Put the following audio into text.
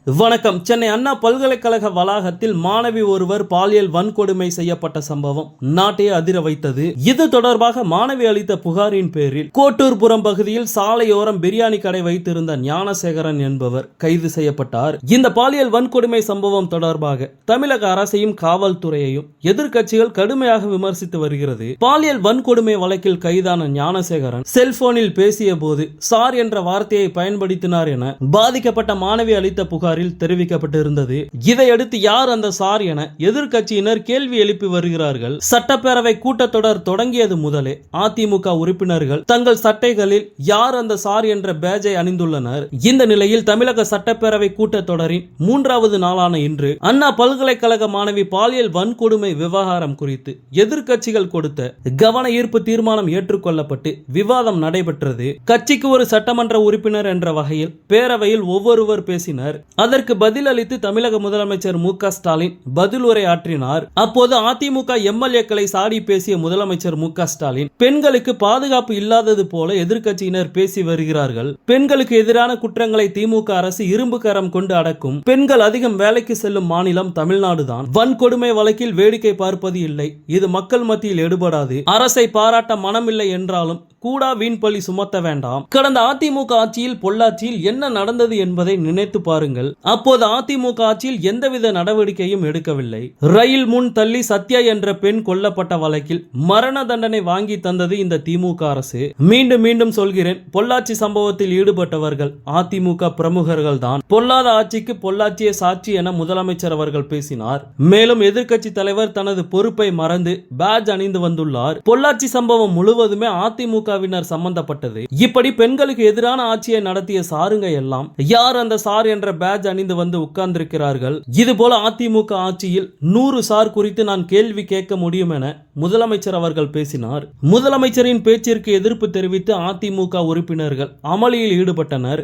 வணக்கம். சென்னை அண்ணா பல்கலைக்கழக வளாகத்தில் மாணவி ஒருவர் பாலியல் வன்கொடுமை செய்யப்பட்ட சம்பவம் நாட்டையே அதிர வைத்தது. இது தொடர்பாக மாணவி அளித்த புகாரின் பேரில் கோட்டூர்புரம் பகுதியில் சாலையோரம் பிரியாணி கடை வைத்திருந்த ஞானசேகரன் என்பவர் கைது செய்யப்பட்டார். இந்த பாலியல் வன்கொடுமை சம்பவம் தொடர்பாக தமிழக அரசையும் காவல்துறையையும் எதிர்க்கட்சிகள் கடுமையாக விமர்சித்து வருகிறது. பாலியல் வன்கொடுமை வழக்கில் கைதான ஞானசேகரன் செல்போனில் பேசிய போது சார் என்ற வார்த்தையை பயன்படுத்தினார் என பாதிக்கப்பட்ட மாணவி அளித்த புகார் தெரிவிக்கப்பட்டிருந்தது. இதையடுத்து யார் அந்த சார் என எதிர்க்கட்சியினர் கேள்வி எழுப்பி வருகிறார்கள். சட்டப்பேரவை கூட்டத்தொடர் தொடங்கியது முதலே அதிமுக உறுப்பினர்கள் தங்கள் சட்டைகளில் யார் அந்த சார் என்ற பேஜை அணிந்துள்ளனர். இந்த நிலையில் தமிழக சட்டப்பேரவை கூட்டத்தொடரின் 3வது நாளான இன்று அண்ணா பல்கலைக்கழக மாணவி பாலியல் வன்கொடுமை விவகாரம் குறித்து எதிர்க்கட்சிகள் கொடுத்த கவன ஈர்ப்பு தீர்மானம் ஏற்றுக்கொள்ளப்பட்டு விவாதம் நடைபெற்றது. கட்சிக்கு ஒரு சட்டமன்ற உறுப்பினர் என்ற வகையில் பேரவையில் ஒவ்வொருவர் பேசினர். அதற்கு பதில் அளித்து தமிழக முதலமைச்சர் மு.க. ஸ்டாலின் பதில் உரை ஆற்றினார். அப்போது அதிமுக எம்எல்ஏக்களை சாடி பேசிய முதலமைச்சர் மு.க. ஸ்டாலின் பெண்களுக்கு பாதுகாப்பு இல்லாதது போல எதிர்க்கட்சியினர் பேசி வருகிறார்கள். பெண்களுக்கு எதிரான குற்றங்களை திமுக அரசு இரும்பு கரம் கொண்டு அடக்கும். பெண்கள் அதிகம் வேலைக்கு செல்லும் மாநிலம் தமிழ்நாடு தான். வன்கொடுமை வழக்கில் வேடிக்கை பார்ப்பது இல்லை. இது மக்கள் மத்தியில் எடுபடாது. அரசை பாராட்ட மனமில்லை என்றாலும் கூடா வீண் பழி சுமத்த வேண்டாம். கடந்த அதிமுக ஆட்சியில் பொள்ளாச்சியில் என்ன நடந்தது என்பதை நினைத்து பாருங்கள். அப்போது அதிமுக ஆட்சியில் எந்தவித நடவடிக்கையும் எடுக்கவில்லை. ரயில் முன் தள்ளி சத்யா என்ற பெண் கொல்லப்பட்ட வழக்கில் மரண தண்டனை வாங்கி தந்தது இந்த திமுக அரசு. மீண்டும் மீண்டும் சொல்கிறேன், பொள்ளாச்சி சம்பவத்தில் ஈடுபட்டவர்கள் அதிமுக பிரமுகர்கள் தான். பொல்லாத ஆட்சிக்கு பொள்ளாச்சியே சாட்சி என முதலமைச்சர் அவர்கள் பேசினார். மேலும் எதிர்க்கட்சி தலைவர் தனது பொறுப்பை மறந்து பேட்ஜ் அணிந்து வந்துள்ளார். பொள்ளாச்சி சம்பவம் முழுவதுமே அதிமுகவினர் சம்பந்தப்பட்டது. இப்படி பெண்களுக்கு எதிரான ஆட்சியை நடத்திய சாருங்க எல்லாம் யார் அந்த சார் என்ற பேட்ஜ் அணிந்து வந்து உட்கார்ந்திருக்கிறார்கள். இதுபோல அதிமுக ஆட்சியில் 100 சார் குறித்து நான் கேள்வி கேட்க முடியும் என முதலமைச்சர் அவர்கள் பேசினார். முதலமைச்சரின் பேச்சிற்கு எதிர்ப்பு தெரிவித்து அதிமுக உறுப்பினர்கள் அமளியில் ஈடுபட்டனர்.